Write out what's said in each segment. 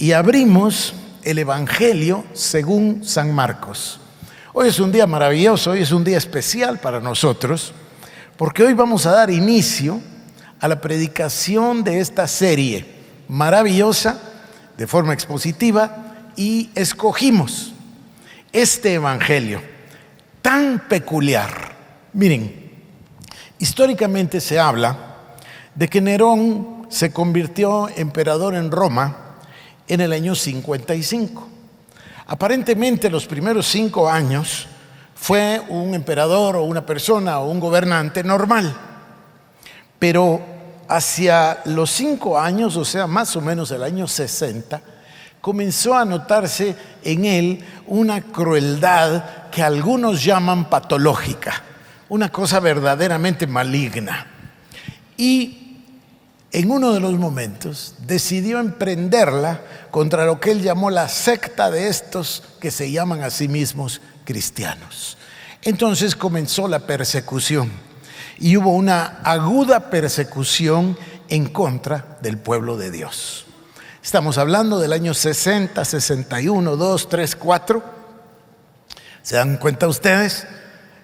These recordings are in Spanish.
y abrimos el Evangelio según San Marcos. Hoy es un día maravilloso, hoy es un día especial para nosotros, porque hoy vamos a dar inicio a la predicación de esta serie maravillosa, de forma expositiva, y escogimos este Evangelio tan peculiar. Miren, históricamente se habla de que Nerón se convirtió emperador en Roma en el año 55. Aparentemente los primeros 5 años fue un emperador o una persona o un gobernante normal, pero hacia los 5 años, o sea, más o menos el año 60, comenzó a notarse en él una crueldad que algunos llaman patológica, una cosa verdaderamente maligna. Y en uno de los momentos decidió emprenderla contra lo que él llamó la secta de estos que se llaman a sí mismos cristianos. Entonces comenzó la persecución y hubo una aguda persecución en contra del pueblo de Dios. Estamos hablando del año 60, 61, 2, 3, 4. ¿Se dan cuenta ustedes?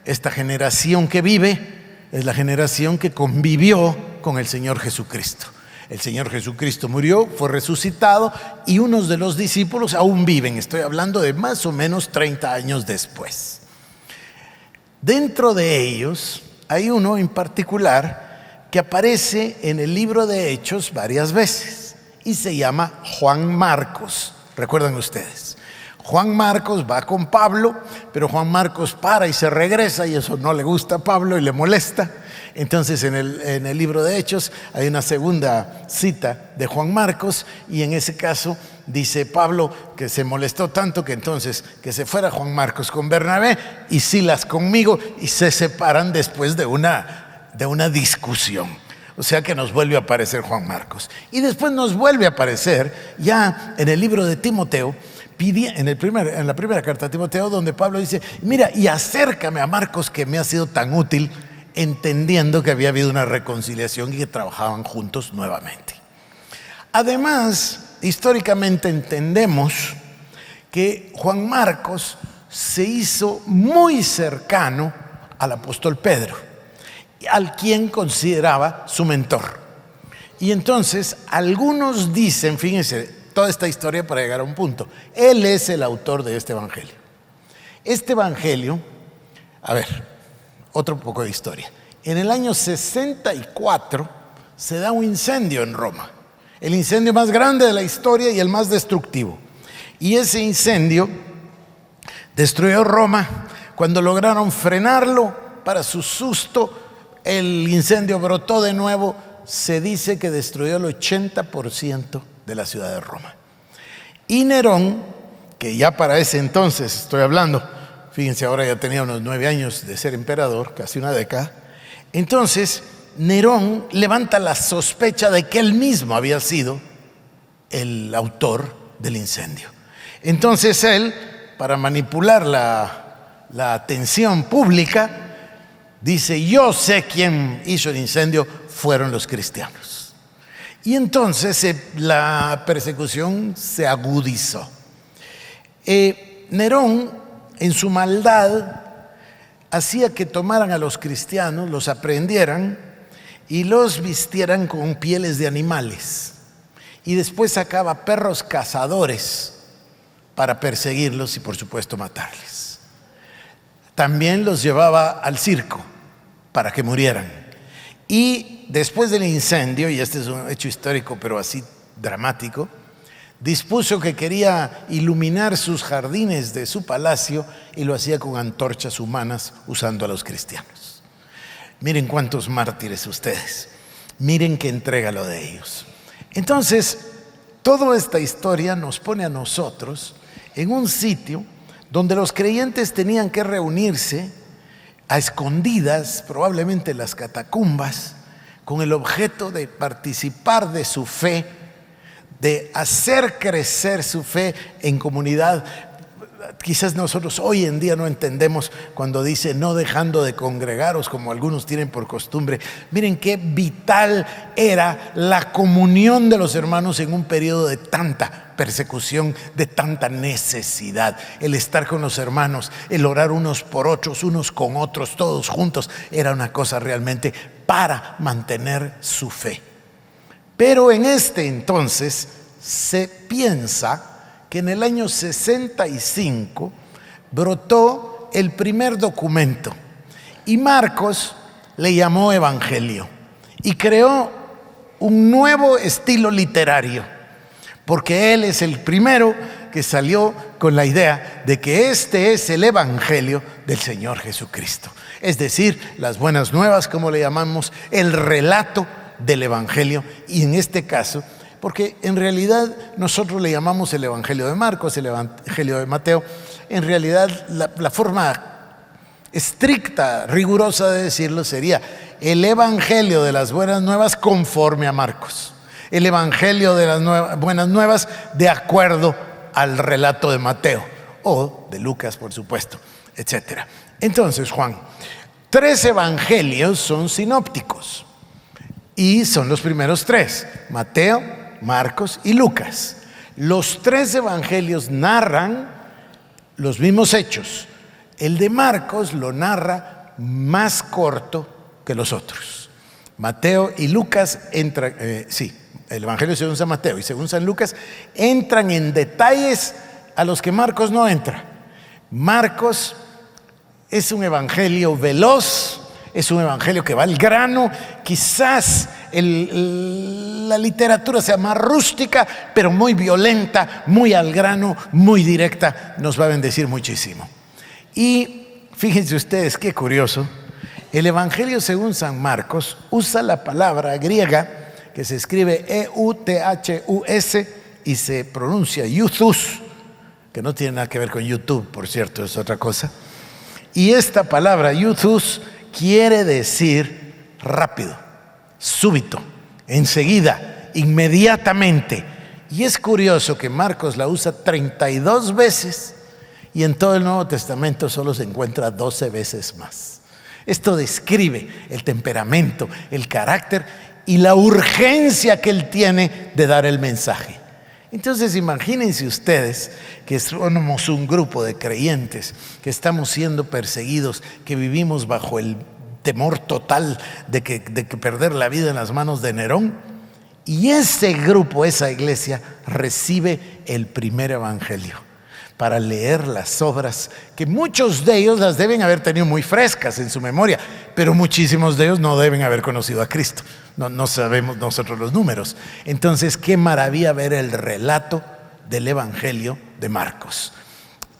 Esta generación que vive es la generación que convivió con el Señor Jesucristo. El Señor Jesucristo murió, fue resucitado y unos de los discípulos aún viven. Estoy hablando de más o menos 30 años después. Dentro de ellos hay uno en particular que aparece en el libro de Hechos varias veces y se llama Juan Marcos. ¿Recuerdan ustedes? Juan Marcos va con Pablo, pero Juan Marcos para y se regresa y eso no le gusta a Pablo y le molesta. Entonces en el libro de Hechos hay una segunda cita de Juan Marcos y en ese caso dice Pablo que se molestó tanto que entonces que se fuera Juan Marcos con Bernabé y Silas conmigo y se separan después de una discusión. O sea que nos vuelve a aparecer Juan Marcos. Y después nos vuelve a aparecer ya en el libro de Timoteo, en la primera carta a Timoteo, donde Pablo dice, mira, y acércame a Marcos que me ha sido tan útil, entendiendo que había habido una reconciliación y que trabajaban juntos nuevamente. Además, históricamente entendemos que Juan Marcos se hizo muy cercano al apóstol Pedro, al quien consideraba su mentor. Y entonces algunos dicen, fíjense, toda esta historia para llegar a un punto, él es el autor de este evangelio. Este evangelio, a ver, otro poco de historia. En el año 64 se da un incendio en Roma, el incendio más grande de la historia y el más destructivo. Y ese incendio destruyó Roma. Cuando lograron frenarlo, para su susto, el incendio brotó de nuevo. Se dice que destruyó el 80% de la ciudad de Roma. Y Nerón, que ya para ese entonces, estoy hablando, fíjense, ahora ya tenía unos 9 años de ser emperador, casi una década. Entonces, Nerón levanta la sospecha de que él mismo había sido el autor del incendio. Entonces él, para manipular la atención pública, dice, yo sé quién hizo el incendio, fueron los cristianos. Y entonces la persecución se agudizó. Nerón, en su maldad, hacía que tomaran a los cristianos, los aprendieran y los vistieran con pieles de animales. Y después sacaba perros cazadores para perseguirlos y por supuesto matarles. También los llevaba al circo para que murieran. Y después del incendio, y este es un hecho histórico pero así dramático, dispuso que quería iluminar sus jardines de su palacio y lo hacía con antorchas humanas usando a los cristianos. Miren cuántos mártires ustedes, miren qué entrega lo de ellos. Entonces, toda esta historia nos pone a nosotros en un sitio donde los creyentes tenían que reunirse a escondidas, probablemente en las catacumbas, con el objeto de participar de su fe, de hacer crecer su fe en comunidad. Quizás nosotros hoy en día no entendemos cuando dice no dejando de congregaros como algunos tienen por costumbre. Miren qué vital era la comunión de los hermanos en un periodo de tanta persecución, de tanta necesidad. El estar con los hermanos, el orar unos por otros, unos con otros, todos juntos, era una cosa realmente para mantener su fe. Pero en este entonces se piensa que en el año 65 brotó el primer documento y Marcos le llamó Evangelio y creó un nuevo estilo literario, porque él es el primero que salió con la idea de que este es el Evangelio del Señor Jesucristo. Es decir, las buenas nuevas, como le llamamos, el relato del Evangelio, y en este caso, porque en realidad nosotros le llamamos el Evangelio de Marcos, el Evangelio de Mateo. En realidad la forma estricta, rigurosa de decirlo sería el Evangelio de las buenas nuevas conforme a Marcos, el Evangelio de las buenas nuevas de acuerdo al relato de Mateo o de Lucas, por supuesto, etc. Entonces, Juan, 3 evangelios son sinópticos y son los primeros 3: Mateo, Marcos y Lucas. Los 3 evangelios narran los mismos hechos. El de Marcos lo narra más corto que los otros. Mateo y Lucas entran, el evangelio según San Mateo y según San Lucas entran en detalles a los que Marcos no entra. Marcos es un evangelio veloz, es un evangelio que va al grano. Quizás la literatura sea más rústica, pero muy violenta, muy al grano, muy directa. Nos va a bendecir muchísimo. Y fíjense ustedes qué curioso, el evangelio según San Marcos usa la palabra griega que se escribe Euthus y se pronuncia Euthus, que no tiene nada que ver con YouTube, por cierto, es otra cosa. Y esta palabra Euthus quiere decir rápido, súbito, enseguida, inmediatamente. Y es curioso que Marcos la usa 32 veces y en todo el Nuevo Testamento solo se encuentra 12 veces más. Esto describe el temperamento, el carácter y la urgencia que él tiene de dar el mensaje. Entonces imagínense ustedes que somos un grupo de creyentes que estamos siendo perseguidos, que vivimos bajo el temor total de que perder la vida en las manos de Nerón, y ese grupo, esa iglesia recibe el primer evangelio para leer las obras que muchos de ellos las deben haber tenido muy frescas en su memoria, pero muchísimos de ellos no deben haber conocido a Cristo. No sabemos nosotros los números. Entonces, qué maravilla ver el relato del Evangelio de Marcos.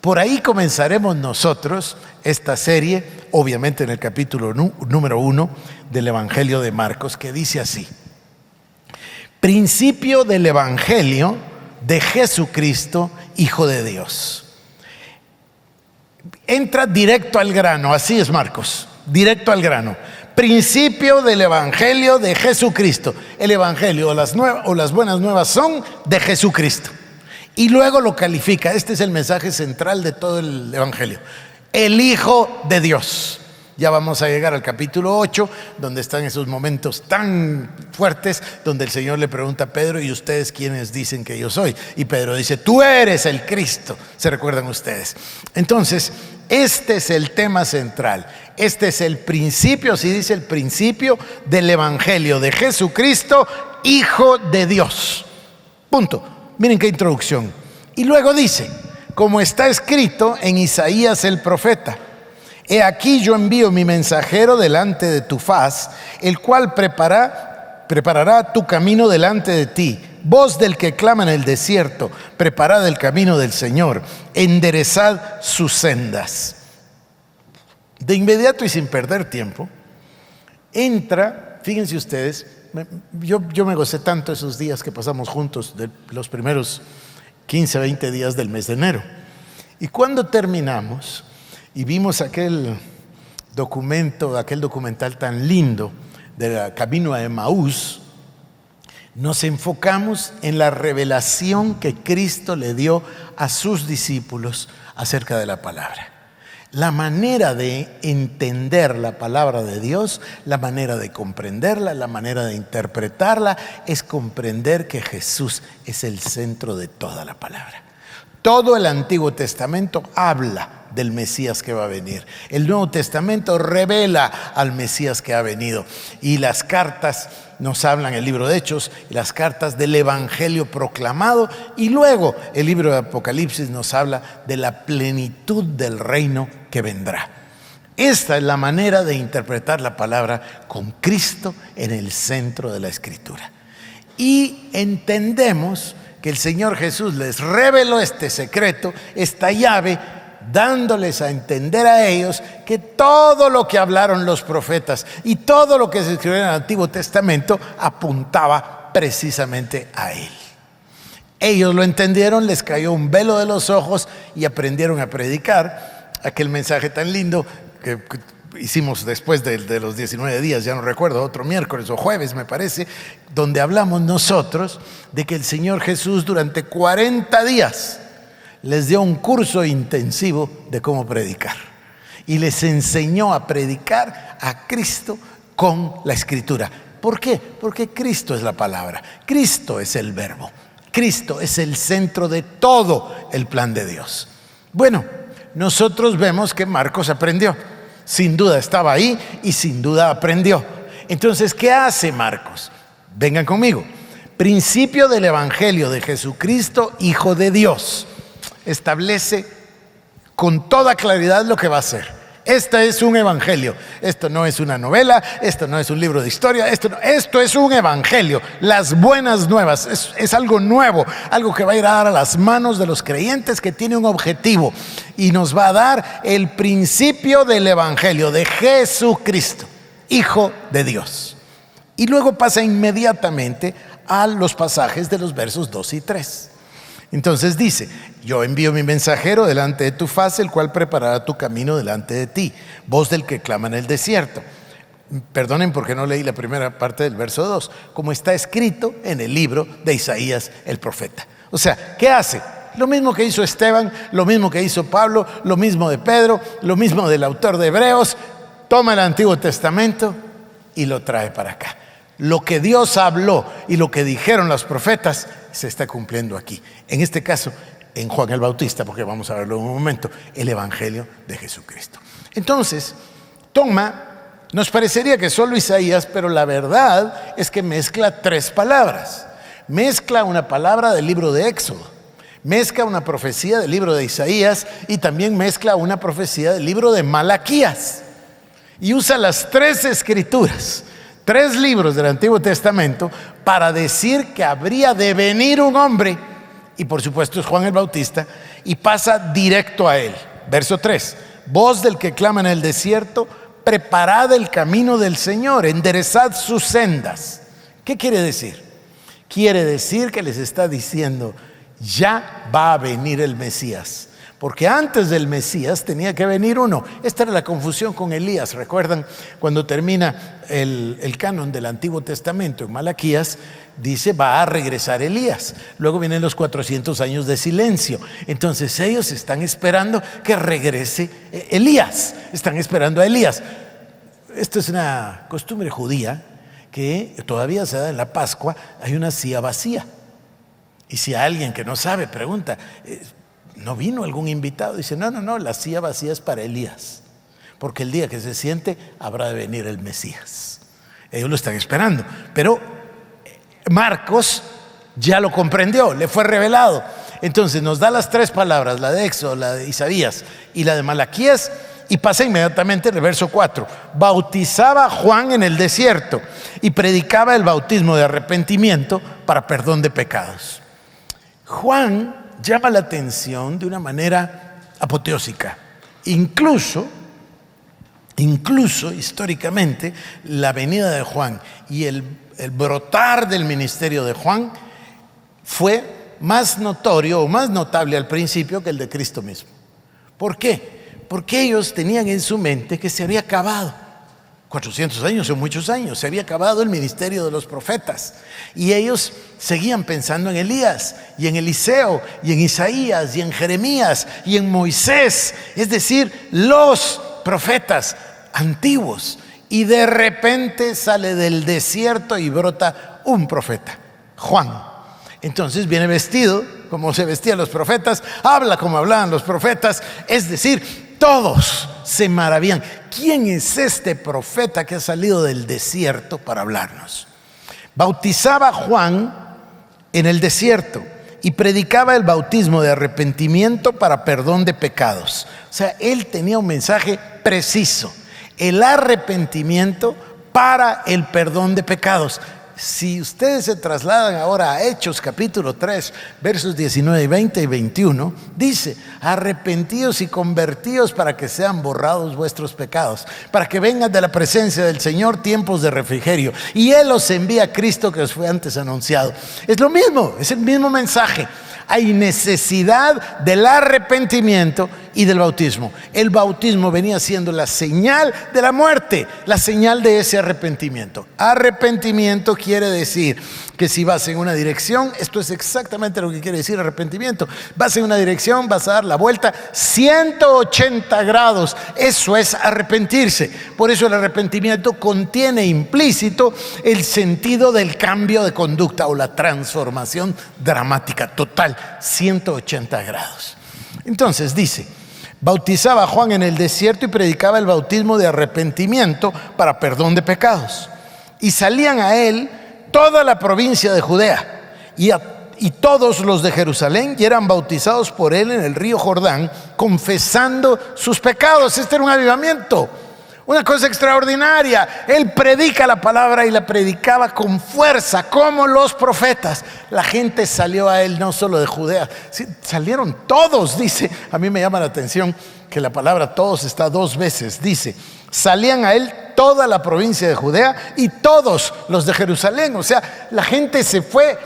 Por ahí comenzaremos nosotros esta serie, obviamente en el capítulo número 1 del Evangelio de Marcos, que dice así: principio del Evangelio de Jesucristo, Hijo de Dios. Entra directo al grano, así es Marcos, directo al grano. Principio del Evangelio de Jesucristo. El Evangelio o las buenas nuevas son de Jesucristo. Y luego lo califica, este es el mensaje central de todo el Evangelio: el Hijo de Dios. Ya vamos a llegar al capítulo 8, donde están esos momentos tan fuertes, donde el Señor le pregunta a Pedro: ¿y ustedes quiénes dicen que yo soy? Y Pedro dice: tú eres el Cristo. ¿Se recuerdan ustedes? Entonces, este es el tema central. Este es el principio, así dice, el principio del Evangelio de Jesucristo, Hijo de Dios. Punto. Miren qué introducción. Y luego dice, como está escrito en Isaías el profeta: he aquí yo envío mi mensajero delante de tu faz, el cual preparará tu camino delante de ti. Voz del que clama en el desierto: preparad el camino del Señor, enderezad sus sendas. De inmediato y sin perder tiempo, entra, fíjense ustedes, yo me gocé tanto esos días que pasamos juntos, de los primeros 15, 20 días del mes de enero. Y cuando terminamos y vimos aquel documental tan lindo del camino a Emaús, nos enfocamos en la revelación que Cristo le dio a sus discípulos acerca de la palabra. La manera de entender la palabra de Dios, la manera de comprenderla, la manera de interpretarla, es comprender que Jesús es el centro de toda la palabra. Todo el Antiguo Testamento habla del Mesías que va a venir. El Nuevo Testamento revela al Mesías que ha venido. Y las cartas nos hablan, el libro de Hechos, y las cartas del Evangelio proclamado. Y luego el libro de Apocalipsis nos habla de la plenitud del reino que vendrá. Esta es la manera de interpretar la palabra, con Cristo en el centro de la Escritura. Y entendemos que el Señor Jesús les reveló este secreto, esta llave, dándoles a entender a ellos que todo lo que hablaron los profetas y todo lo que se escribió en el Antiguo Testamento apuntaba precisamente a Él. Ellos lo entendieron, les cayó un velo de los ojos y aprendieron a predicar aquel mensaje tan lindo que hicimos después de los 19 días, ya no recuerdo, otro miércoles o jueves me parece, donde hablamos nosotros de que el Señor Jesús durante 40 días les dio un curso intensivo de cómo predicar. Y les enseñó a predicar a Cristo con la Escritura. ¿Por qué? Porque Cristo es la palabra, Cristo es el verbo, Cristo es el centro de todo el plan de Dios. Bueno, nosotros vemos que Marcos aprendió. Sin duda estaba ahí y sin duda aprendió. Entonces, ¿qué hace Marcos? Vengan conmigo. Principio del Evangelio de Jesucristo, Hijo de Dios. Establece con toda claridad lo que va a hacer. Este es un evangelio. Esto no es una novela, esto no es un libro de historia, esto es un evangelio. Las buenas nuevas, es algo nuevo, algo que va a ir a dar a las manos de los creyentes, que tiene un objetivo y nos va a dar el principio del evangelio de Jesucristo, Hijo de Dios. Y luego pasa inmediatamente a los pasajes de los versos 2 y 3. Entonces dice: yo envío mi mensajero delante de tu faz, el cual preparará tu camino delante de ti, voz del que clama en el desierto. Perdonen porque no leí la primera parte del verso 2, como está escrito en el libro de Isaías el profeta. O sea, ¿qué hace? Lo mismo que hizo Esteban, lo mismo que hizo Pablo, lo mismo de Pedro, lo mismo del autor de Hebreos. Toma el Antiguo Testamento y lo trae para acá. Lo que Dios habló y lo que dijeron los profetas se está cumpliendo aquí. En este caso, en Juan el Bautista, porque vamos a verlo en un momento, el Evangelio de Jesucristo. Entonces, nos parecería que solo Isaías, pero la verdad es que mezcla 3 palabras. Mezcla una palabra del libro de Éxodo, mezcla una profecía del libro de Isaías y también mezcla una profecía del libro de Malaquías. Y usa las 3 escrituras, 3 libros del Antiguo Testamento, para decir que habría de venir un hombre, y por supuesto es Juan el Bautista, y pasa directo a él. Verso 3: voz del que clama en el desierto, preparad el camino del Señor, enderezad sus sendas. ¿Qué quiere decir? Quiere decir que les está diciendo: ya va a venir el Mesías. Porque antes del Mesías tenía que venir uno. Esta era la confusión con Elías. ¿Recuerdan? Cuando termina el canon del Antiguo Testamento en Malaquías, dice: va a regresar Elías. Luego vienen los 400 años de silencio. Entonces ellos están esperando que regrese Elías. Están esperando a Elías. Esto es una costumbre judía que todavía se da en la Pascua. Hay una silla vacía. Y si alguien que no sabe pregunta: ¿no vino algún invitado? Dice: no, la silla vacía es para Elías, porque el día que se siente habrá de venir el Mesías. Ellos lo están esperando, pero Marcos ya lo comprendió, le fue revelado. Entonces nos da las 3 palabras, la de Éxodo, la de Isaías y la de Malaquías, y pasa inmediatamente el verso 4. Bautizaba Juan en el desierto y predicaba el bautismo de arrepentimiento para perdón de pecados. Juan llama la atención de una manera apoteósica. Incluso históricamente, la venida de Juan y el brotar del ministerio de Juan fue más notorio o más notable al principio que el de Cristo mismo. ¿Por qué? Porque ellos tenían en su mente que se había acabado. 400 años son muchos años. Se había acabado el ministerio de los profetas. Y ellos seguían pensando en Elías, y en Eliseo, y en Isaías, y en Jeremías, y en Moisés. Es decir, los profetas antiguos. Y de repente sale del desierto y brota un profeta, Juan. Entonces viene vestido como se vestían los profetas, habla como hablaban los profetas. Es decir, todos se maravillan. ¿Quién es este profeta que ha salido del desierto para hablarnos? Bautizaba Juan en el desierto y predicaba el bautismo de arrepentimiento para perdón de pecados. O sea, él tenía un mensaje preciso: el arrepentimiento para el perdón de pecados. Si ustedes se trasladan ahora a Hechos capítulo 3, versos 19, 20 y 21, dice: arrepentíos y convertíos para que sean borrados vuestros pecados, para que vengan de la presencia del Señor tiempos de refrigerio, y Él os envía a Cristo que os fue antes anunciado. Es lo mismo, es el mismo mensaje. Hay necesidad del arrepentimiento y del bautismo. El bautismo venía siendo la señal de la muerte, la señal de ese arrepentimiento. Arrepentimiento quiere decir que si vas en una dirección, esto es exactamente lo que quiere decir arrepentimiento. Vas en una dirección, vas a dar la vuelta 180 grados. Eso es arrepentirse. Por eso el arrepentimiento contiene implícito el sentido del cambio de conducta o la transformación dramática, total, 180 grados. Entonces dice: bautizaba a Juan en el desierto y predicaba el bautismo de arrepentimiento para perdón de pecados. Y salían a él toda la provincia de Judea y todos los de Jerusalén, y eran bautizados por él en el río Jordán, confesando sus pecados. Este era un avivamiento, una cosa extraordinaria. Él predica la palabra y la predicaba con fuerza, como los profetas. La gente salió a él no solo de Judea, salieron todos, dice. A mí me llama la atención que la palabra todos está dos veces. Dice: salían a él toda la provincia de Judea y todos los de Jerusalén. O sea, la gente se fue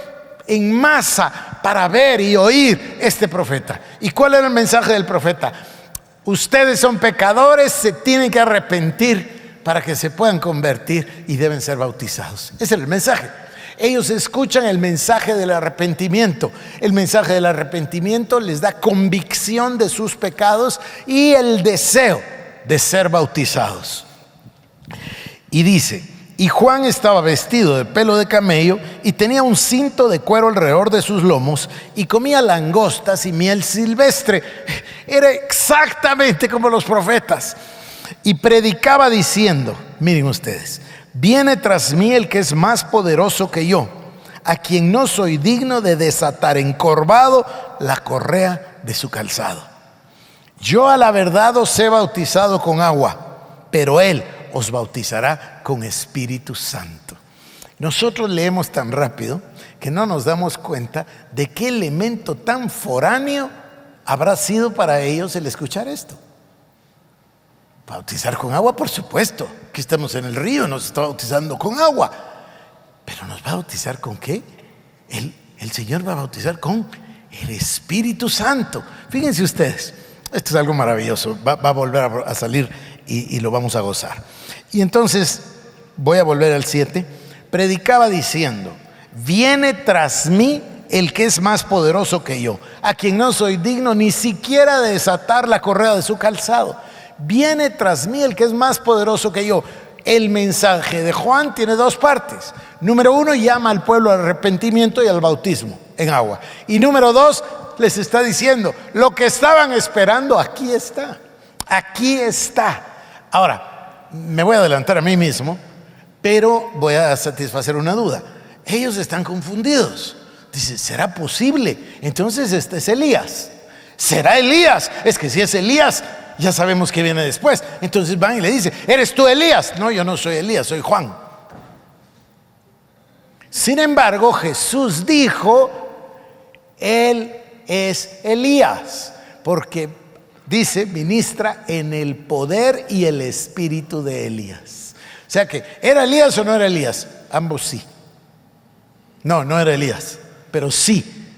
en masa para ver y oír este profeta. ¿Y cuál era el mensaje del profeta? Ustedes son pecadores, se tienen que arrepentir para que se puedan convertir y deben ser bautizados. Ese es el mensaje. Ellos escuchan el mensaje del arrepentimiento. El mensaje del arrepentimiento les da convicción de sus pecados y el deseo de ser bautizados. Y dice: y Juan estaba vestido de pelo de camello y tenía un cinto de cuero alrededor de sus lomos, y comía langostas y miel silvestre. Era exactamente como los profetas. Y predicaba diciendo, miren ustedes: viene tras mí el que es más poderoso que yo, a quien no soy digno de desatar encorvado la correa de su calzado. Yo a la verdad os he bautizado con agua, pero él os bautizará con Espíritu Santo. Nosotros leemos tan rápido que no nos damos cuenta de qué elemento tan foráneo habrá sido para ellos el escuchar esto. Bautizar con agua, por supuesto. Aquí estamos en el río, nos está bautizando con agua. Pero ¿nos va a bautizar con qué? El Señor va a bautizar con el Espíritu Santo. Fíjense ustedes, esto es algo maravilloso. Va a volver a salir y lo vamos a gozar. Y entonces voy a volver al 7. Predicaba diciendo: viene tras mí el que es más poderoso que yo, a quien no soy digno ni siquiera de desatar la correa de su calzado. Viene tras mí el que es más poderoso que yo. El mensaje de Juan tiene dos partes. Número 1, llama al pueblo al arrepentimiento y al bautismo en agua. Y número 2, les está diciendo: lo que estaban esperando, aquí está. Aquí está. Ahora, me voy a adelantar a mí mismo, pero voy a satisfacer una duda. Ellos están confundidos. Dicen: ¿será posible? Entonces este es Elías. ¿Será Elías? Es que si es Elías, ya sabemos que viene después. Entonces van y le dicen: ¿eres tú Elías? No, yo no soy Elías, soy Juan. Sin embargo, Jesús dijo: él es Elías, porque dice, ministra en el poder y el espíritu de Elías. O sea que, ¿era Elías o no era Elías? Ambos sí. No, no era Elías, pero sí.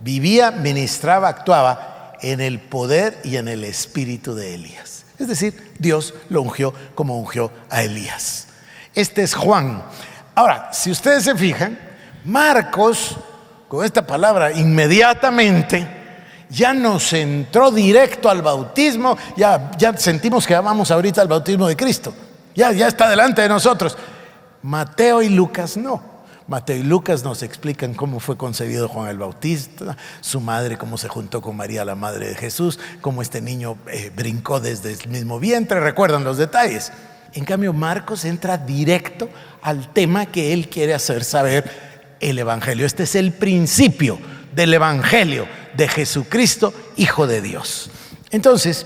Vivía, ministraba, actuaba en el poder y en el espíritu de Elías. Es decir, Dios lo ungió como ungió a Elías. Este es Juan. Ahora, si ustedes se fijan, Marcos, con esta palabra inmediatamente, ya nos entró directo al bautismo. Ya sentimos que vamos ahorita al bautismo de Cristo. Ya está delante de nosotros. Mateo y Lucas no. Mateo y Lucas nos explican cómo fue concebido Juan el Bautista, su madre, cómo se juntó con María, la madre de Jesús, cómo este niño brincó desde el mismo vientre. Recuerdan los detalles. En cambio, Marcos entra directo al tema que él quiere hacer saber el Evangelio. Este es el principio del Evangelio de Jesucristo, Hijo de Dios. Entonces,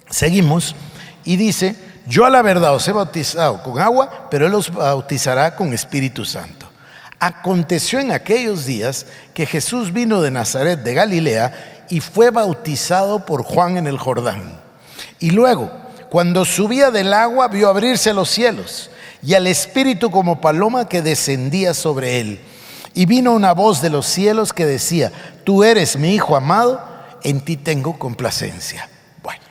seguimos y dice: yo a la verdad os he bautizado con agua, pero él os bautizará con Espíritu Santo. Aconteció en aquellos días que Jesús vino de Nazaret de Galilea y fue bautizado por Juan en el Jordán. Y luego, cuando subía del agua, vio abrirse los cielos y al Espíritu como paloma que descendía sobre él. Y vino una voz de los cielos que decía: tú eres mi Hijo amado, en ti tengo complacencia. Bueno,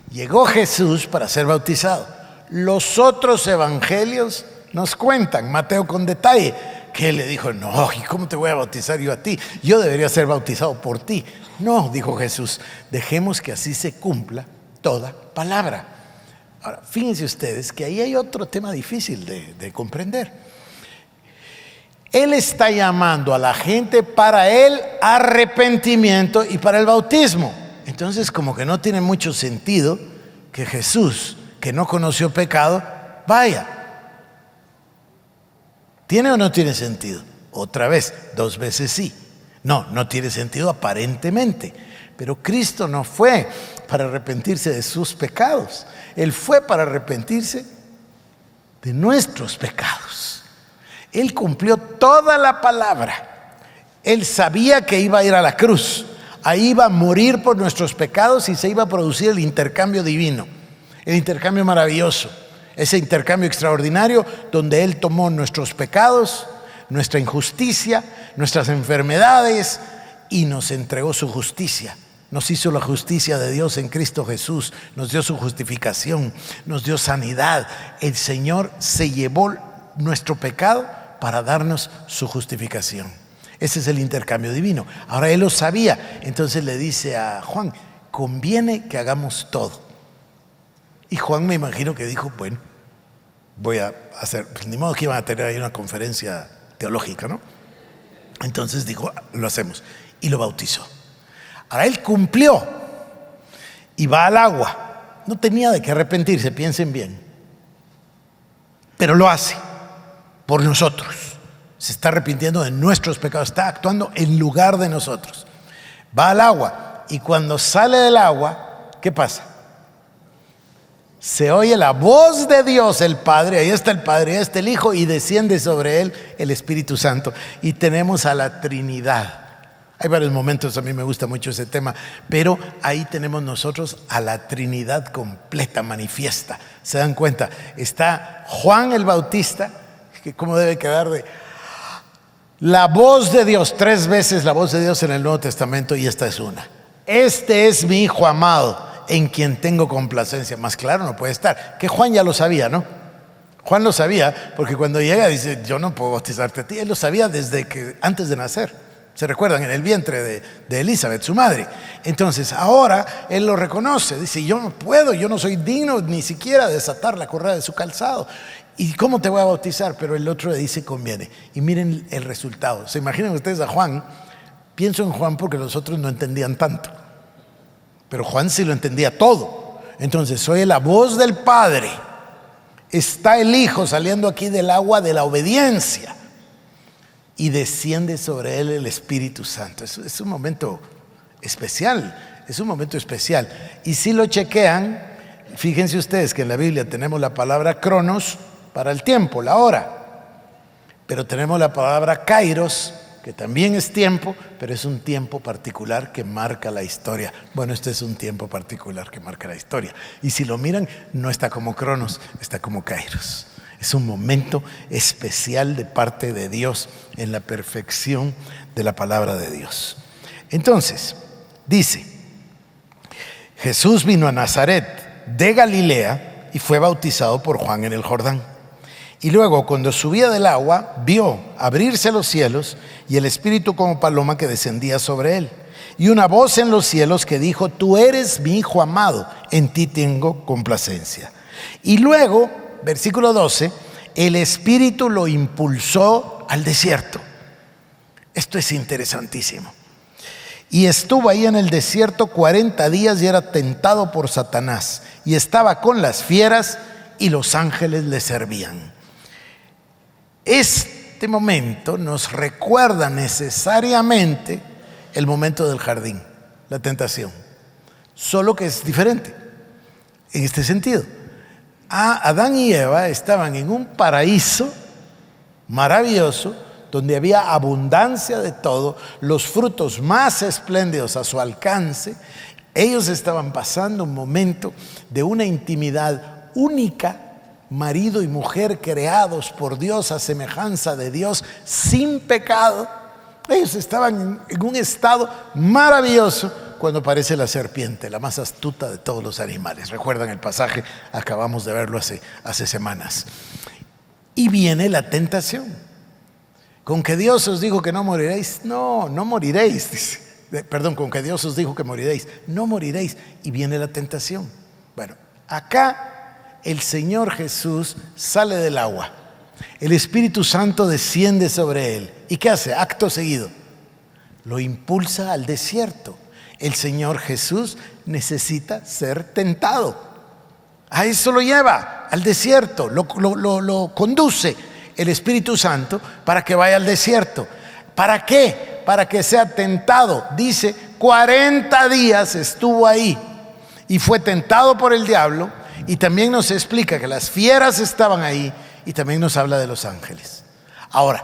llegó Jesús para ser bautizado. Los otros evangelios nos cuentan, Mateo con detalle, que él le dijo: no, ¿y cómo te voy a bautizar yo a ti? Yo debería ser bautizado por ti. No, dijo Jesús, dejemos que así se cumpla toda palabra. Ahora, fíjense ustedes que ahí hay otro tema difícil de comprender. Él está llamando a la gente para el arrepentimiento y para el bautismo. Entonces, como que no tiene mucho sentido que Jesús, que no conoció pecado, vaya. ¿Tiene o no tiene sentido? Otra vez, 2 veces sí. No tiene sentido aparentemente. Pero Cristo no fue para arrepentirse de sus pecados. Él fue para arrepentirse de nuestros pecados. Él cumplió toda la palabra. Él sabía que iba a ir a la cruz. Ahí iba a morir por nuestros pecados y se iba a producir el intercambio divino. El intercambio maravilloso. Ese intercambio extraordinario donde Él tomó nuestros pecados, nuestra injusticia, nuestras enfermedades y nos entregó su justicia. Nos hizo la justicia de Dios en Cristo Jesús, nos dio su justificación, nos dio sanidad. El Señor se llevó nuestro pecado para darnos su justificación. Ese es el intercambio divino. Ahora Él lo sabía, entonces le dice a Juan: conviene que hagamos todo. Y Juan, me imagino que dijo: bueno, voy a hacer, pues ni modo que iban a tener ahí una conferencia teológica, ¿no? Entonces dijo: lo hacemos. Y lo bautizó. Ahora él cumplió y va al agua. No tenía de qué arrepentirse, piensen bien. Pero lo hace por nosotros. Se está arrepintiendo de nuestros pecados, está actuando en lugar de nosotros. Va al agua y cuando sale del agua, ¿qué pasa? Se oye la voz de Dios, el Padre. Ahí está el Padre, ahí está el Hijo, y desciende sobre él el Espíritu Santo. Y tenemos a la Trinidad. Hay varios momentos, a mí me gusta mucho ese tema, pero ahí tenemos nosotros a la Trinidad completa, manifiesta. ¿Se dan cuenta? Está Juan el Bautista, que cómo debe quedar de la voz de Dios, 3 veces la voz de Dios en el Nuevo Testamento, y esta es una. Este es mi Hijo amado, en quien tengo complacencia. Más claro no puede estar. Que Juan ya lo sabía, ¿no? Juan lo sabía porque cuando llega dice: yo no puedo bautizarte a ti. Él lo sabía desde que antes de nacer. ¿Se recuerdan? En el vientre de Elizabeth, su madre. Entonces ahora él lo reconoce. Dice: yo no puedo, yo no soy digno ni siquiera de desatar la correa de su calzado. ¿Y cómo te voy a bautizar? Pero el otro le dice: conviene. Y miren el resultado. ¿Se imaginan ustedes a Juan? Pienso en Juan porque los otros no entendían tanto. Pero Juan sí lo entendía todo. Entonces oye la voz del Padre. Está el Hijo saliendo aquí del agua de la obediencia. Y desciende sobre él el Espíritu Santo. Es un momento especial. Es un momento especial. Y si lo chequean, fíjense ustedes que en la Biblia tenemos la palabra cronos para el tiempo, la hora. Pero tenemos la palabra kairos, que también es tiempo, pero es un tiempo particular que marca la historia. Bueno, este es un tiempo particular que marca la historia. Y si lo miran, no está como cronos, está como kairos. Es un momento especial de parte de Dios en la perfección de la palabra de Dios. Entonces, dice: Jesús vino a Nazaret de Galilea y fue bautizado por Juan en el Jordán. Y luego, cuando subía del agua, vio abrirse los cielos y el Espíritu como paloma que descendía sobre él. Y una voz en los cielos que dijo: tú eres mi Hijo amado, en ti tengo complacencia. Y luego, versículo 12, el Espíritu lo impulsó al desierto. Esto es interesantísimo. Y estuvo ahí en el desierto 40 días y era tentado por Satanás. Y estaba con las fieras y los ángeles le servían. Este momento nos recuerda necesariamente el momento del jardín, la tentación. Solo que es diferente en este sentido. Adán y Eva estaban en un paraíso maravilloso donde había abundancia de todo, los frutos más espléndidos a su alcance. Ellos estaban pasando un momento de una intimidad única, marido y mujer creados por Dios a semejanza de Dios, sin pecado. Ellos estaban en un estado maravilloso cuando aparece la serpiente, la más astuta de todos los animales. ¿Recuerdan el pasaje? Acabamos de verlo hace semanas. Y viene la tentación. Con que Dios os dijo que no moriréis. No moriréis. Dice. Perdón, con que Dios os dijo que moriréis. No moriréis. Y viene la tentación. Bueno, acá el Señor Jesús sale del agua. El Espíritu Santo desciende sobre él. ¿Y qué hace? Acto seguido, lo impulsa al desierto. El Señor Jesús necesita ser tentado. A eso lo lleva, al desierto. Lo conduce el Espíritu Santo para que vaya al desierto. ¿Para qué? Para que sea tentado. Dice, 40 días estuvo ahí y fue tentado por el diablo. Y también nos explica que las fieras estaban ahí. Y también nos habla de los ángeles. Ahora,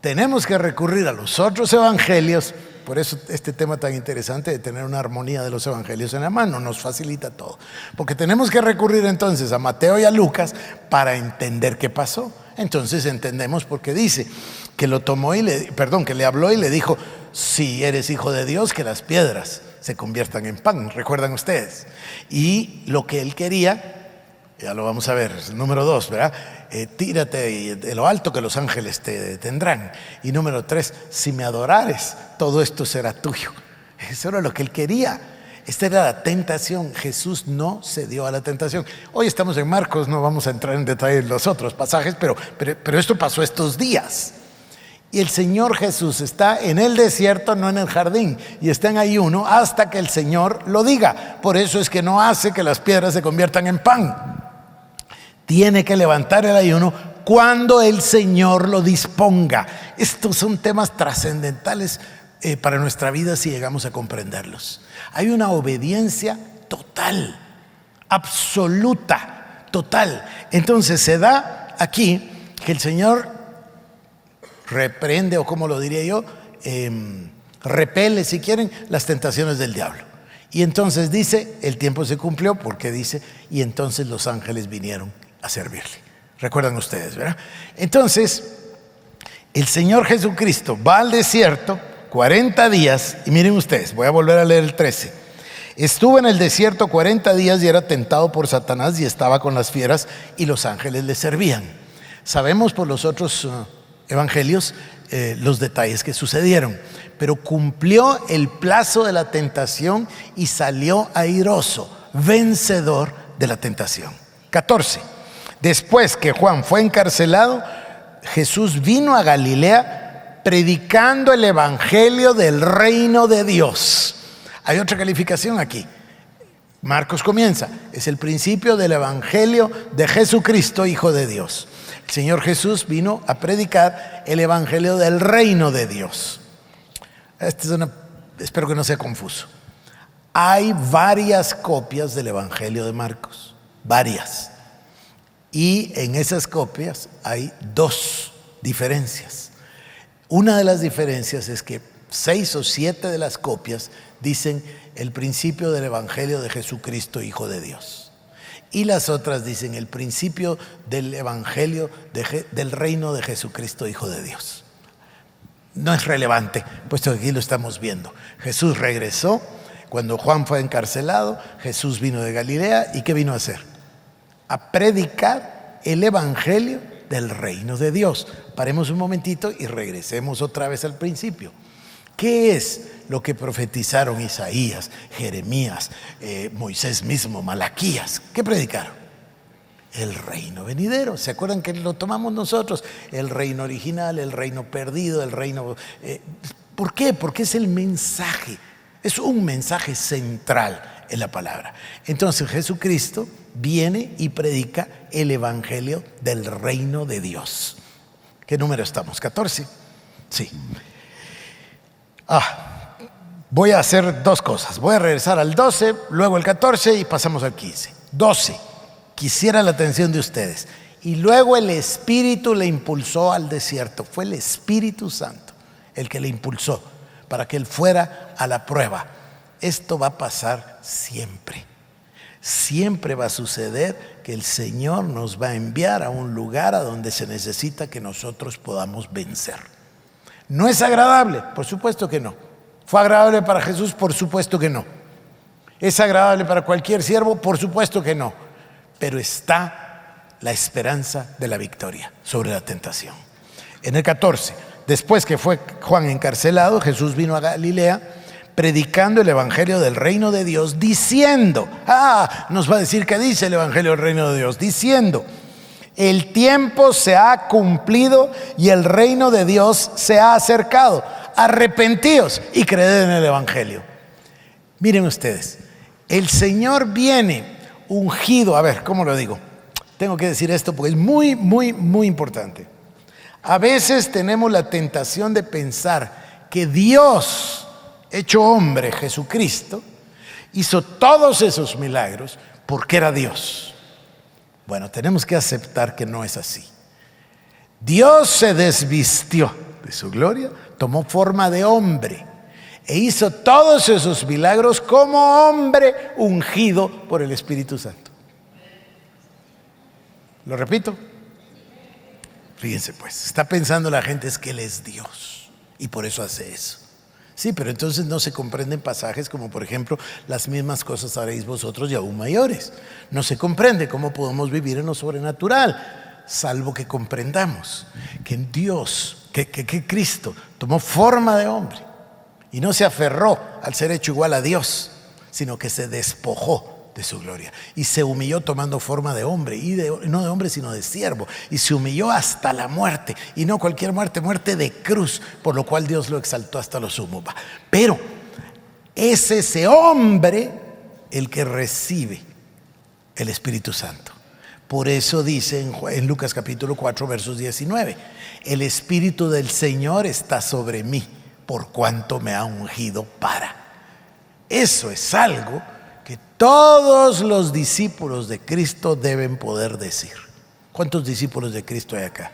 tenemos que recurrir a los otros evangelios. Por eso este tema tan interesante de tener una armonía de los evangelios en la mano nos facilita todo. Porque tenemos que recurrir entonces a Mateo y a Lucas para entender qué pasó. Entonces entendemos por qué dice que lo tomó que le habló y le dijo: si eres hijo de Dios, que las piedras se conviertan en pan. ¿Recuerdan ustedes? Y lo que él quería, ya lo vamos a ver, número 2, ¿verdad? Tírate de lo alto que los ángeles te tendrán. Y número 3, si me adorares, todo esto será tuyo. Eso era lo que él quería. Esta era la tentación. Jesús no cedió a la tentación. Hoy estamos en Marcos, no vamos a entrar en detalle en los otros pasajes, pero esto pasó estos días. Y el Señor Jesús está en el desierto, no en el jardín, y está en ayuno hasta que el Señor lo diga. Por eso es que no hace que las piedras se conviertan en pan. Tiene que levantar el ayuno cuando el Señor lo disponga. Estos son temas trascendentales para nuestra vida si llegamos a comprenderlos. Hay una obediencia total, absoluta, total. Entonces se da aquí que el Señor reprende, o como lo diría yo, repele, si quieren, las tentaciones del diablo. Y entonces dice, el tiempo se cumplió, porque dice, y entonces los ángeles vinieron a servirle. Recuerdan ustedes, ¿verdad? Entonces, el Señor Jesucristo va al desierto 40 días, y miren ustedes, voy a volver a leer el 13. Estuvo en el desierto 40 días y era tentado por Satanás y estaba con las fieras y los ángeles le servían. Sabemos por los otros evangelios los detalles que sucedieron, pero cumplió el plazo de la tentación y salió airoso, vencedor de la tentación. 14. Después que Juan fue encarcelado, Jesús vino a Galilea predicando el evangelio del reino de Dios. Hay otra calificación aquí. Marcos comienza, es el principio del evangelio de Jesucristo, Hijo de Dios. El Señor Jesús vino a predicar el evangelio del reino de Dios. Espero que no sea confuso. Hay varias copias del evangelio de Marcos, varias. Y en esas copias hay 2 diferencias. Una de las diferencias es que 6 o 7 de las copias dicen el principio del evangelio de Jesucristo, Hijo de Dios. Y las otras dicen el principio del evangelio del reino de Jesucristo, Hijo de Dios. No es relevante, puesto que aquí lo estamos viendo. Jesús regresó Cuando Juan fue encarcelado, Jesús vino de Galilea, ¿y qué vino a hacer? A predicar el evangelio del reino de Dios. Paremos un momentito y regresemos otra vez al principio. ¿Qué es lo que profetizaron Isaías, Jeremías, Moisés mismo, Malaquías? ¿Qué predicaron? El reino venidero. ¿Se acuerdan que lo tomamos nosotros? El reino original, el reino perdido, el reino... ¿Por qué? Porque es el mensaje, es un mensaje central en la palabra. Entonces Jesucristo viene y predica el evangelio del reino de Dios. ¿Qué número estamos? ¿14? Sí. Voy a hacer dos cosas. Voy a regresar al 12, luego el 14 y pasamos al 15. 12. Quisiera la atención de ustedes. Y luego el Espíritu le impulsó al desierto. Fue el Espíritu Santo el que le impulsó para que él fuera a la prueba. Esto va a pasar siempre. Siempre va a suceder que el Señor nos va a enviar a un lugar a donde se necesita que nosotros podamos vencer. ¿No es agradable? Por supuesto que no. ¿Fue agradable para Jesús? Por supuesto que no. ¿Es agradable para cualquier siervo? Por supuesto que no. Pero está la esperanza de la victoria sobre la tentación. En el 14, después que fue Juan encarcelado, Jesús vino a Galilea predicando el evangelio del reino de Dios, diciendo, nos va a decir qué dice el evangelio del reino de Dios, diciendo, el tiempo se ha cumplido y el reino de Dios se ha acercado. Arrepentíos y creed en el evangelio. Miren ustedes, el Señor viene ungido. A ver, ¿cómo lo digo? Tengo que decir esto porque es muy, muy, muy importante. A veces tenemos la tentación de pensar que Dios, hecho hombre, Jesucristo, hizo todos esos milagros porque era Dios. Bueno, tenemos que aceptar que no es así. Dios se desvistió de su gloria, tomó forma de hombre e hizo todos esos milagros como hombre ungido por el Espíritu Santo. ¿Lo repito? Fíjense pues, está pensando la gente es que Él es Dios y por eso hace eso. Sí, pero entonces no se comprenden pasajes como por ejemplo, las mismas cosas haréis vosotros y aún mayores. No se comprende cómo podemos vivir en lo sobrenatural, salvo que comprendamos que Dios, que Cristo tomó forma de hombre y no se aferró al ser hecho igual a Dios, sino que se despojó de su gloria y se humilló tomando forma de hombre, y no de hombre sino de siervo, y se humilló hasta la muerte, y no cualquier muerte, muerte de cruz, por lo cual Dios lo exaltó hasta lo sumo. Pero es ese hombre el que recibe el Espíritu Santo. Por eso dice en Lucas capítulo 4 versos 19, el Espíritu del Señor está sobre mí, por cuanto me ha ungido para. Eso es algo que todos los discípulos de Cristo deben poder decir. ¿Cuántos discípulos de Cristo hay acá?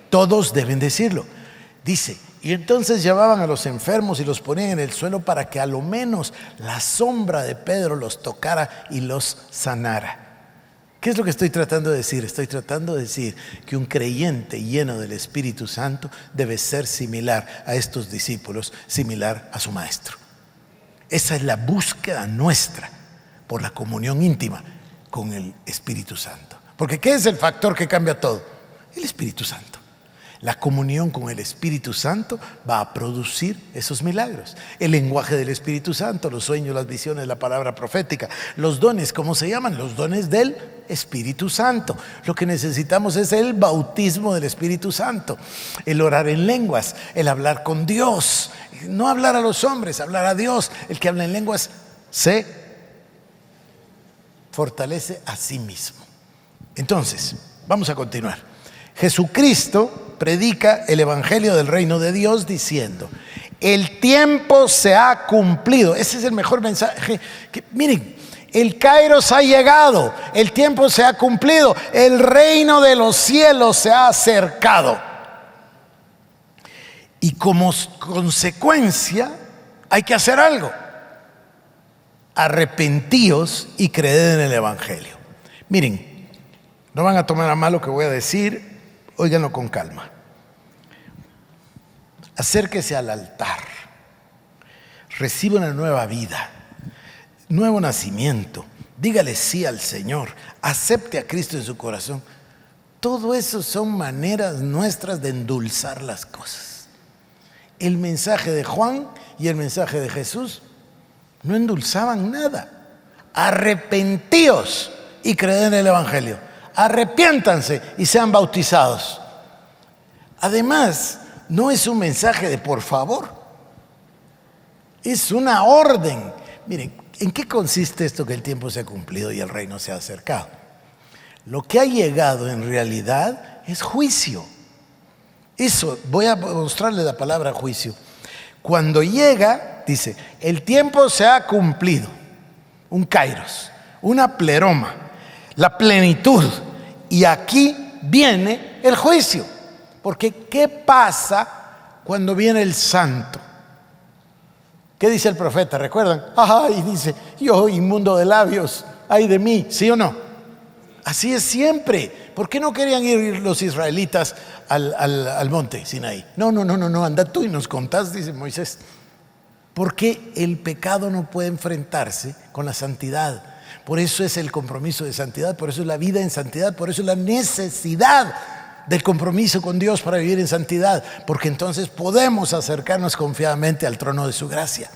Todos deben decirlo. Dice, y entonces llevaban a los enfermos y los ponían en el suelo para que a lo menos la sombra de Pedro los tocara y los sanara. ¿Qué es lo que estoy tratando de decir? Estoy tratando de decir que un creyente lleno del Espíritu Santo debe ser similar a estos discípulos, similar a su maestro. Esa es la búsqueda nuestra por la comunión íntima con el Espíritu Santo. Porque ¿qué es el factor que cambia todo? El Espíritu Santo. La comunión con el Espíritu Santo va a producir esos milagros. El lenguaje del Espíritu Santo, los sueños, las visiones, la palabra profética, los dones, ¿cómo se llaman? Los dones del Espíritu Santo. Lo que necesitamos es el bautismo del Espíritu Santo, el orar en lenguas, el hablar con Dios, no hablar a los hombres, hablar a Dios. El que habla en lenguas se fortalece a sí mismo. Entonces, vamos a continuar. Jesucristo predica el evangelio del reino de Dios diciendo, el tiempo se ha cumplido. Ese es el mejor mensaje. Miren, el Kairos ha llegado, el tiempo se ha cumplido, el reino de los cielos se ha acercado. Y como consecuencia hay que hacer algo. Arrepentíos y creed en el evangelio. Miren, no van a tomar a mal lo que voy a decir. Óiganlo con calma. Acérquese al altar. reciba una nueva vida, nuevo nacimiento, dígale sí al Señor, acepte a Cristo en su corazón. Todo eso son maneras nuestras de endulzar las cosas. El mensaje de Juan y el mensaje de Jesús no endulzaban nada. Arrepentíos y creed en el Evangelio. Arrepiéntanse y sean bautizados. Además, no es un mensaje de por favor. Es una orden. Miren, ¿en qué consiste esto que el tiempo se ha cumplido y el reino se ha acercado? Lo que ha llegado en realidad es juicio. Eso, voy a mostrarle la palabra juicio. Cuando llega, dice, el tiempo se ha cumplido. Un kairos, una pleroma, la plenitud. Y aquí viene el juicio. Porque ¿qué pasa cuando viene el santo? ¿Qué dice el profeta? ¿Recuerdan? Ay, dice, yo inmundo de labios, ay de mí, ¿sí o no? Así es siempre. ¿Por qué no querían ir los israelitas al monte Sinaí? No, anda tú y nos contás, dice Moisés. Porque el pecado no puede enfrentarse con la santidad. Por eso es el compromiso de santidad, por eso es la vida en santidad, por eso es la necesidad del compromiso con Dios para vivir en santidad, porque entonces podemos acercarnos confiadamente al trono de su gracia.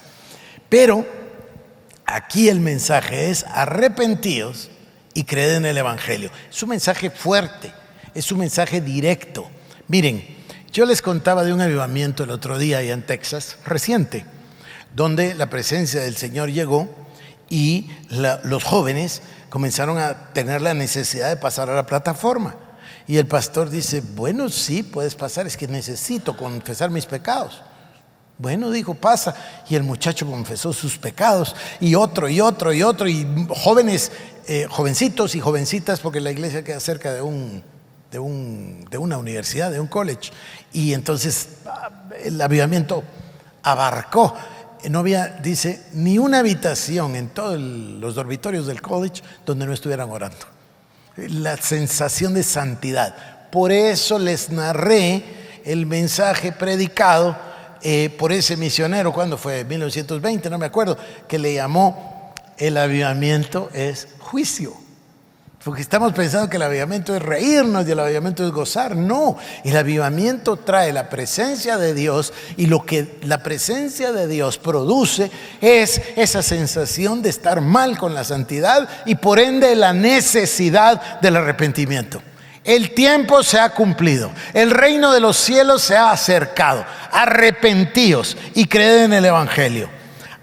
Pero aquí el mensaje es: arrepentíos y creed en el Evangelio. Es un mensaje fuerte, es un mensaje directo. Miren, yo les contaba de un avivamiento el otro día allá en Texas, reciente, donde la presencia del Señor llegó y los jóvenes comenzaron a tener la necesidad de pasar a la plataforma. Y el pastor dice, bueno, sí, puedes pasar, es que necesito confesar mis pecados. Bueno, dijo, pasa. Y el muchacho confesó sus pecados, y otro, y jóvenes, jovencitos y jovencitas, porque la iglesia queda cerca de una universidad, de un college. Y entonces el avivamiento abarcó. No había, dice, ni una habitación en todos los dormitorios del college donde no estuvieran orando. La sensación de santidad. Por eso les narré el mensaje predicado por ese misionero, ¿cuándo fue? 1920, no me acuerdo, que le llamó: el avivamiento es juicio. Porque estamos pensando que el avivamiento es reírnos y el avivamiento es gozar. No, el avivamiento trae la presencia de Dios, y lo que la presencia de Dios produce es esa sensación de estar mal con la santidad y por ende la necesidad del arrepentimiento. El tiempo se ha cumplido, el reino de los cielos se ha acercado. Arrepentíos y creed en el Evangelio.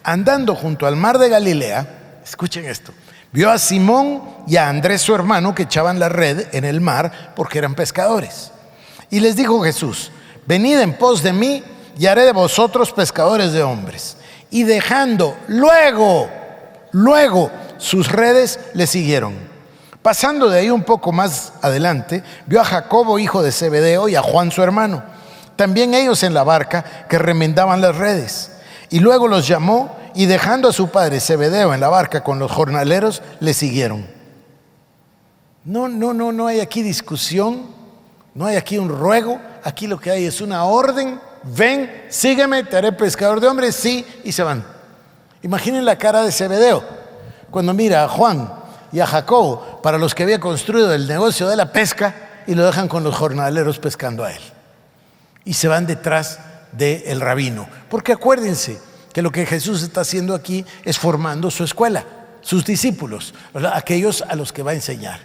Andando junto al mar de Galilea, escuchen esto, vio a Simón y a Andrés su hermano que echaban la red en el mar porque eran pescadores. Y les dijo Jesús: venid en pos de mí y haré de vosotros pescadores de hombres. Y dejando luego sus redes, le siguieron. Pasando de ahí un poco más adelante, vio a Jacobo hijo de Zebedeo y a Juan su hermano, también ellos en la barca que remendaban las redes. Y luego los llamó, y dejando a su padre Zebedeo en la barca con los jornaleros, le siguieron. No hay aquí discusión, no hay aquí un ruego. Aquí lo que hay es una orden: ven, sígueme, te haré pescador de hombres. Sí, y se van. Imaginen la cara de Zebedeo cuando mira a Juan y a Jacobo, para los que había construido el negocio de la pesca, y lo dejan con los jornaleros pescando a él. Y se van detrás del rabino. Porque acuérdense que lo que Jesús está haciendo aquí es formando su escuela, sus discípulos, ¿verdad? Aquellos a los que va a enseñar.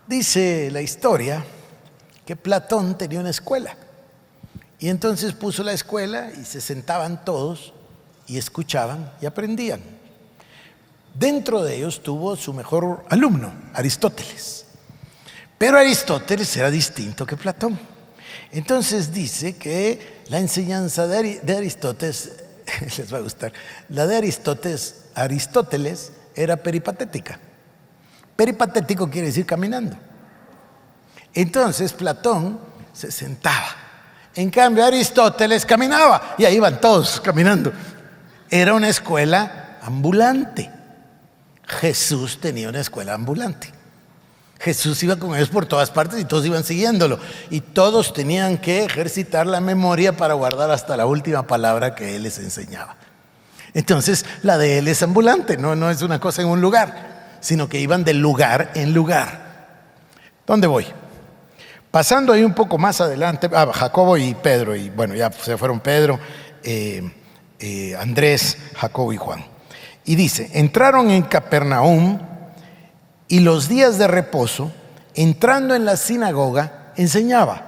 Dice la historia que Platón tenía una escuela, y entonces puso la escuela y se sentaban todos y escuchaban y aprendían. Dentro de ellos tuvo su mejor alumno, Aristóteles. Pero Aristóteles era distinto que Platón. Entonces dice que la enseñanza de Aristóteles, les va a gustar, la de Aristóteles era peripatética. Peripatético quiere decir caminando. Entonces Platón se sentaba. En cambio Aristóteles caminaba, y ahí iban todos caminando. Era una escuela ambulante. Jesús tenía una escuela ambulante. Jesús iba con ellos por todas partes y todos iban siguiéndolo. Y todos tenían que ejercitar la memoria para guardar hasta la última palabra que Él les enseñaba. Entonces, la de Él es ambulante, no es una cosa en un lugar, sino que iban de lugar en lugar. ¿Dónde voy? Pasando ahí un poco más adelante, Jacobo y Pedro, y bueno, ya se fueron Pedro, Andrés, Jacobo y Juan. Y dice, entraron en Capernaum y los días de reposo, entrando en la sinagoga, enseñaba.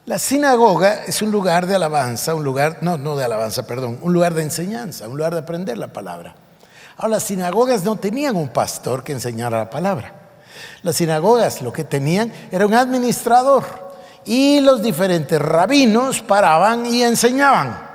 La sinagoga es un lugar de alabanza, un lugar de enseñanza, un lugar de aprender la palabra. Ahora, las sinagogas no tenían un pastor que enseñara la palabra. Las sinagogas lo que tenían era un administrador y los diferentes rabinos paraban y enseñaban.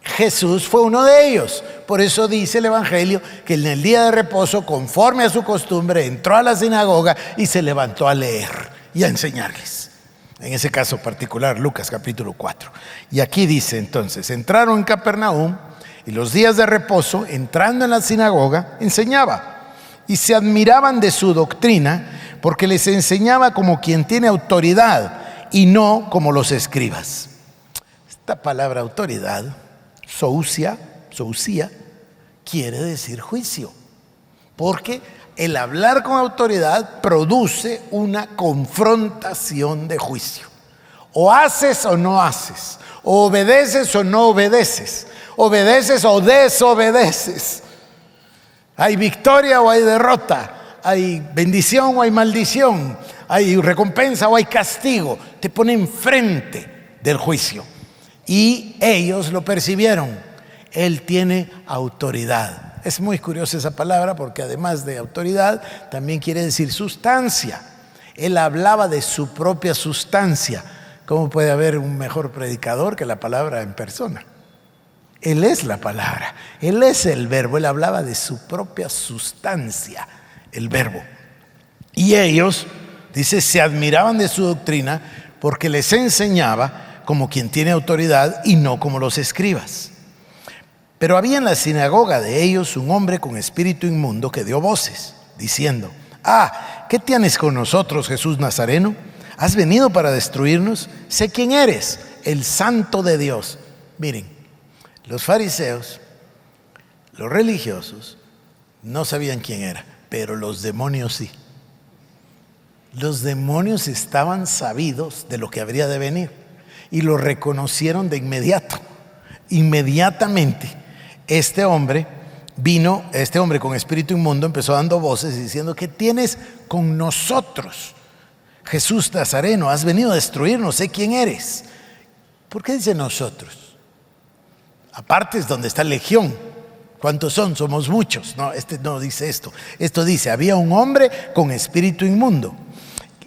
Jesús fue uno de ellos. Por eso dice el Evangelio que en el día de reposo, conforme a su costumbre, entró a la sinagoga y se levantó a leer y a enseñarles. En ese caso particular, Lucas capítulo 4. Y aquí dice entonces, entraron en Capernaum y los días de reposo, entrando en la sinagoga, enseñaba. Y se admiraban de su doctrina porque les enseñaba como quien tiene autoridad y no como los escribas. Esta palabra autoridad, Sousia, quiere decir juicio, porque el hablar con autoridad produce una confrontación de juicio. O haces o no haces, o obedeces o no obedeces, obedeces o desobedeces. Hay victoria o hay derrota, hay bendición o hay maldición, hay recompensa o hay castigo. Te pone enfrente del juicio. Y ellos lo percibieron. Él tiene autoridad. Es muy curiosa esa palabra porque además de autoridad también quiere decir sustancia. Él hablaba de su propia sustancia. ¿Cómo puede haber un mejor predicador que la palabra en persona? Él es la palabra, Él es el verbo. Él hablaba de su propia sustancia, el verbo. Y ellos, dice, se admiraban de su doctrina porque les enseñaba como quien tiene autoridad y no como los escribas. Pero había en la sinagoga de ellos un hombre con espíritu inmundo que dio voces, diciendo, ¿qué tienes con nosotros, Jesús Nazareno? ¿Has venido para destruirnos? Sé quién eres, el Santo de Dios. Miren, los fariseos, los religiosos, no sabían quién era, pero los demonios sí. Los demonios estaban sabidos de lo que habría de venir. Y lo reconocieron de inmediato. Inmediatamente este hombre con espíritu inmundo empezó dando voces diciendo, ¿qué tienes con nosotros, Jesús Nazareno? Has venido a destruirnos, sé quién eres. ¿Por qué dice nosotros? Aparte es donde está legión. ¿Cuántos son? Somos muchos. No, no dice esto. Esto dice, había un hombre con espíritu inmundo.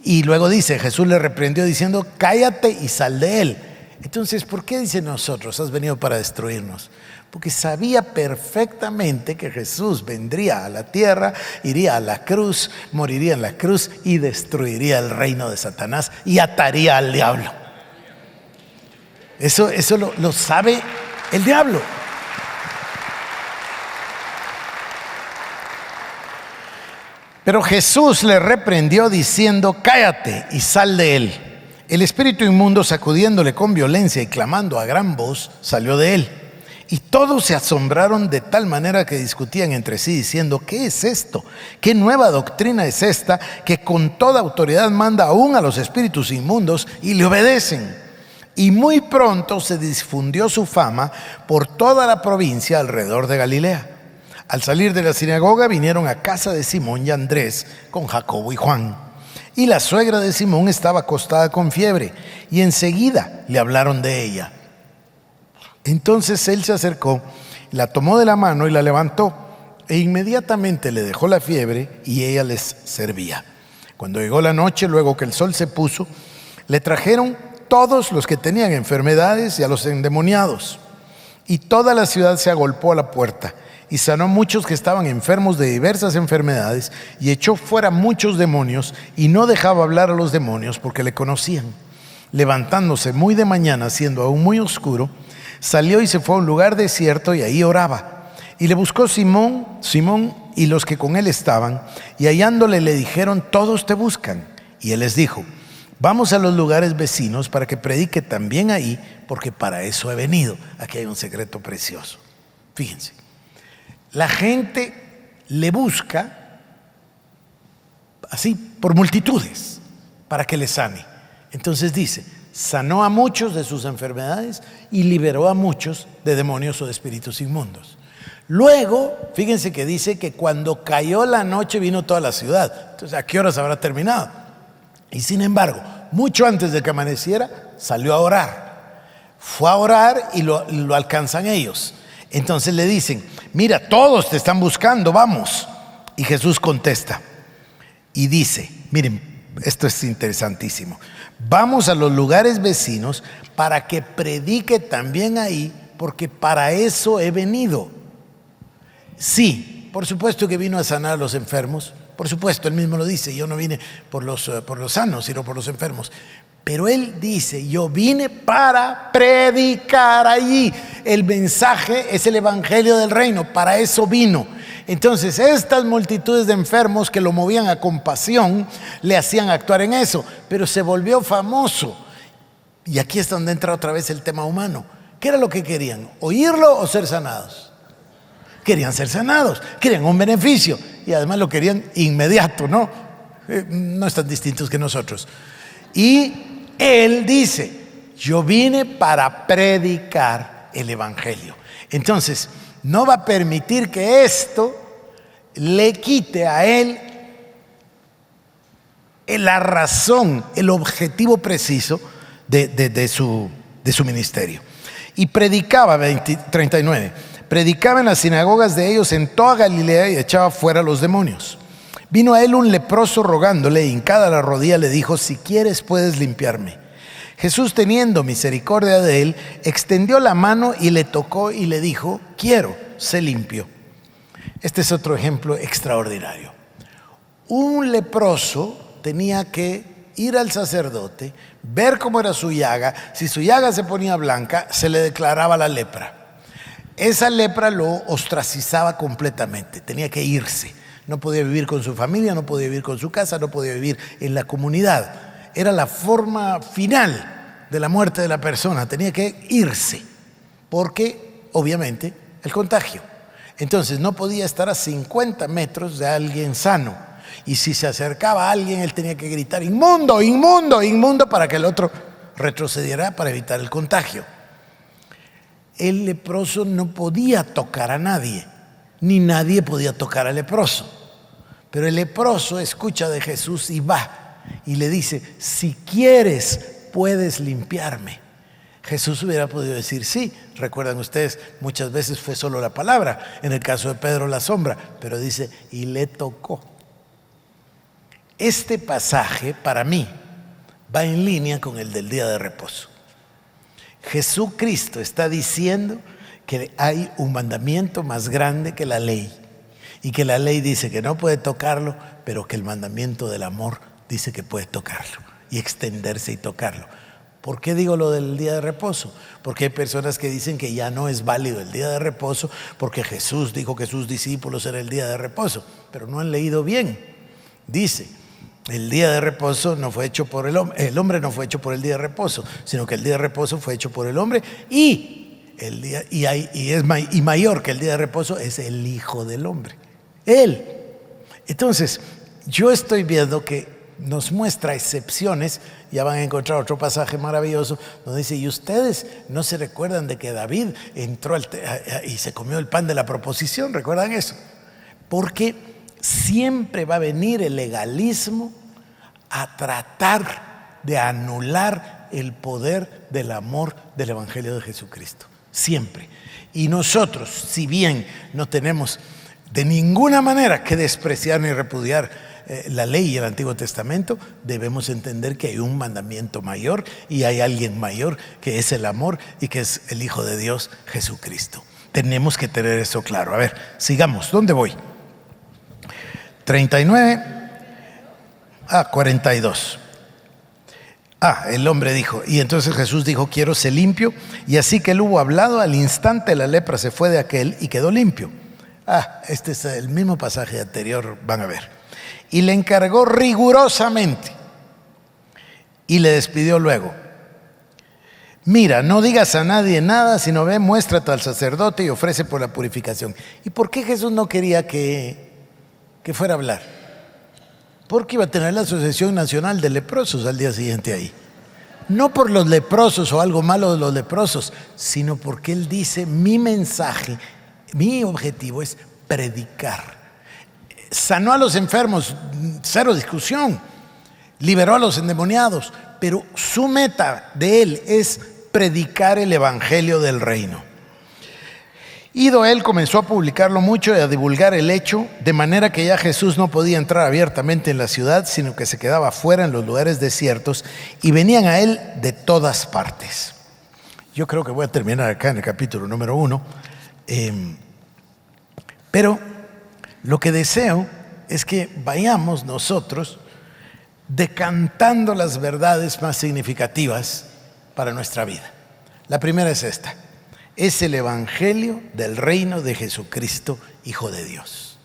Y luego dice, Jesús le reprendió diciendo, cállate y sal de él. Entonces, ¿por qué dice nosotros? Has venido para destruirnos. Porque sabía perfectamente que Jesús vendría a la tierra, iría a la cruz, moriría en la cruz y destruiría el reino de Satanás y ataría al diablo. Eso lo sabe el diablo. Pero Jesús le reprendió diciendo, cállate y sal de él. El espíritu inmundo, sacudiéndole con violencia y clamando a gran voz, salió de él. Y todos se asombraron de tal manera que discutían entre sí diciendo, ¿qué es esto? ¿Qué nueva doctrina es esta que con toda autoridad manda aún a los espíritus inmundos y le obedecen? Y muy pronto se difundió su fama por toda la provincia alrededor de Galilea. Al salir de la sinagoga vinieron a casa de Simón y Andrés con Jacobo y Juan. Y la suegra de Simón estaba acostada con fiebre y enseguida le hablaron de ella. Entonces él se acercó, la tomó de la mano y la levantó e inmediatamente le dejó la fiebre y ella les servía. Cuando llegó la noche, luego que el sol se puso, le trajeron todos los que tenían enfermedades y a los endemoniados. Y toda la ciudad se agolpó a la puerta y sanó muchos que estaban enfermos de diversas enfermedades y echó fuera muchos demonios y no dejaba hablar a los demonios porque le conocían. Levantándose muy de mañana, siendo aún muy oscuro, salió y se fue a un lugar desierto y ahí oraba. Y le buscó Simón y los que con él estaban, y hallándole le dijeron: todos te buscan. Y él les dijo: vamos a los lugares vecinos para que predique también ahí, porque para eso he venido. Aquí hay un secreto precioso. Fíjense, la gente le busca así por multitudes para que le sane. Entonces dice: sanó a muchos de sus enfermedades y liberó a muchos de demonios o de espíritus inmundos. Luego, fíjense que dice que cuando cayó la noche vino toda la ciudad. Entonces, ¿a qué horas habrá terminado? Y sin embargo, mucho antes de que amaneciera, salió a orar. Fue a orar y lo alcanzan ellos. Entonces le dicen: mira, todos te están buscando, vamos. Y Jesús contesta y dice, miren, esto es interesantísimo: vamos a los lugares vecinos para que predique también ahí, porque para eso he venido. Sí, por supuesto que vino a sanar a los enfermos. Por supuesto, él mismo lo dice: yo no vine por los sanos, sino por los enfermos. Pero él dice: yo vine para predicar allí. El mensaje es el evangelio del reino, para eso vino. Entonces, estas multitudes de enfermos que lo movían a compasión, le hacían actuar en eso, pero se volvió famoso. Y aquí es donde entra otra vez el tema humano. ¿Qué era lo que querían? ¿Oírlo o ser sanados? Querían ser sanados, querían un beneficio y además lo querían inmediato, ¿no? No están distintos que nosotros. Y él dice: yo vine para predicar el evangelio. Entonces, no va a permitir que esto le quite a él la razón, el objetivo preciso de su ministerio. Y predicaba, 39, predicaba en las sinagogas de ellos en toda Galilea y echaba fuera los demonios. Vino a él un leproso rogándole, y hincada la rodilla le dijo: si quieres puedes limpiarme. Jesús, teniendo misericordia de él, extendió la mano y le tocó y le dijo: quiero, sé limpio. Este es otro ejemplo extraordinario. Un leproso tenía que ir al sacerdote, ver cómo era su llaga. Si su llaga se ponía blanca, se le declaraba la lepra. Esa lepra lo ostracizaba completamente, tenía que irse. No podía vivir con su familia, no podía vivir con su casa, no podía vivir en la comunidad. Era la forma final de la muerte de la persona, tenía que irse, porque obviamente el contagio. Entonces no podía estar a 50 metros de alguien sano. Y si se acercaba a alguien, él tenía que gritar: inmundo, inmundo, inmundo, para que el otro retrocediera para evitar el contagio. El leproso no podía tocar a nadie, ni nadie podía tocar al leproso. Pero el leproso escucha de Jesús y va y le dice: si quieres puedes limpiarme. Jesús hubiera podido decir sí. Recuerdan ustedes, muchas veces fue solo la palabra, en el caso de Pedro la sombra, pero dice: y le tocó. Este pasaje para mí va en línea con el del día de reposo. Jesucristo está diciendo que hay un mandamiento más grande que la ley, y que la ley dice que no puede tocarlo, pero que el mandamiento del amor dice que puede tocarlo y extenderse y tocarlo. ¿Por qué digo lo del día de reposo? Porque hay personas que dicen que ya no es válido el día de reposo porque Jesús dijo que sus discípulos era el día de reposo, pero no han leído bien. Dice: el día de reposo no fue hecho por el hombre no fue hecho por el día de reposo, sino que el día de reposo fue hecho por el hombre, y mayor que el día de reposo es el Hijo del Hombre, Él. Entonces, yo estoy viendo que nos muestra excepciones. Ya van a encontrar otro pasaje maravilloso donde dice: y ustedes no se recuerdan de que David entró y se comió el pan de la proposición. ¿Recuerdan eso? Porque siempre va a venir el legalismo a tratar de anular el poder del amor del evangelio de Jesucristo. Siempre. Y nosotros, si bien no tenemos de ninguna manera que despreciar ni repudiar la ley y el Antiguo Testamento, debemos entender que hay un mandamiento mayor y hay alguien mayor, que es el amor y que es el Hijo de Dios, Jesucristo. Tenemos que tener eso claro. A ver, sigamos. ¿Dónde voy? 39 a 42. El hombre dijo, y entonces Jesús dijo: quiero ser limpio. Y así que él hubo hablado, al instante la lepra se fue de aquel y quedó limpio. Este es el mismo pasaje anterior, van a ver. Y le encargó rigurosamente y le despidió luego. Mira, no digas a nadie nada, sino ve, muéstrate al sacerdote y ofrece por la purificación. ¿Y por qué Jesús no quería que fuera a hablar? Porque iba a tener la Asociación Nacional de Leprosos al día siguiente ahí. No por los leprosos o algo malo de los leprosos, sino porque él dice, mi mensaje, mi objetivo es predicar. Sanó a los enfermos, cero discusión. Liberó a los endemoniados, pero su meta de él es predicar el evangelio del reino. Ido él, comenzó a publicarlo mucho y a divulgar el hecho, de manera que ya Jesús no podía entrar abiertamente en la ciudad, sino que se quedaba fuera en los lugares desiertos, y venían a él de todas partes. Yo creo que voy a terminar acá en el capítulo número 1, pero lo que deseo es que vayamos nosotros decantando las verdades más significativas para nuestra vida. La primera es esta: es el evangelio del reino de Jesucristo, Hijo de Dios.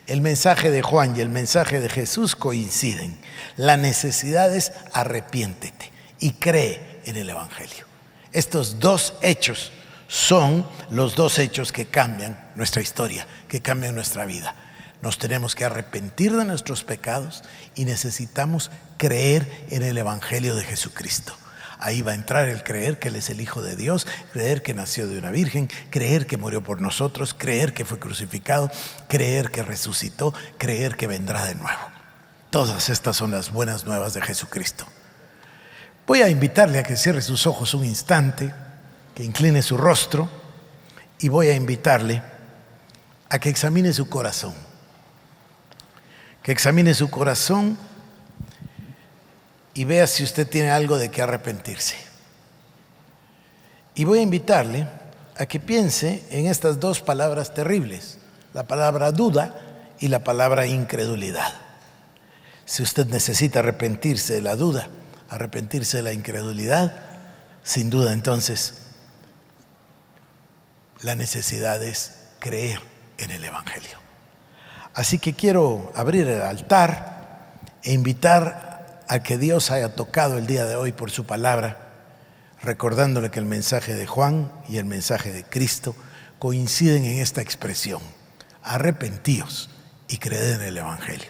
El mensaje de Juan y el mensaje de Jesús coinciden. La necesidad es arrepiéntete y cree en el evangelio. Estos dos hechos son los dos hechos que cambian nuestra historia, que cambian nuestra vida. Nos tenemos que arrepentir de nuestros pecados y necesitamos creer en el evangelio de Jesucristo. Ahí va a entrar el creer que Él es el Hijo de Dios, creer que nació de una virgen, creer que murió por nosotros, creer que fue crucificado, creer que resucitó, creer que vendrá de nuevo. Todas estas son las buenas nuevas de Jesucristo. Voy a invitarle a que cierre sus ojos un instante, que incline su rostro, y voy a invitarle a que examine su corazón. Que examine su corazón y vea si usted tiene algo de qué arrepentirse. Y voy a invitarle a que piense en estas dos palabras terribles, la palabra duda y la palabra incredulidad. Si usted necesita arrepentirse de la duda, arrepentirse de la incredulidad, sin duda entonces la necesidad es creer en el evangelio. Así que quiero abrir el altar e invitar a que Dios haya tocado el día de hoy por su palabra, recordándole que el mensaje de Juan y el mensaje de Cristo coinciden en esta expresión: arrepentíos y creed en el evangelio.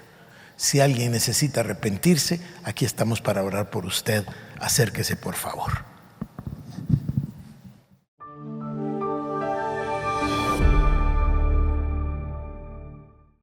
Si alguien necesita arrepentirse, aquí estamos para orar por usted. Acérquese, por favor.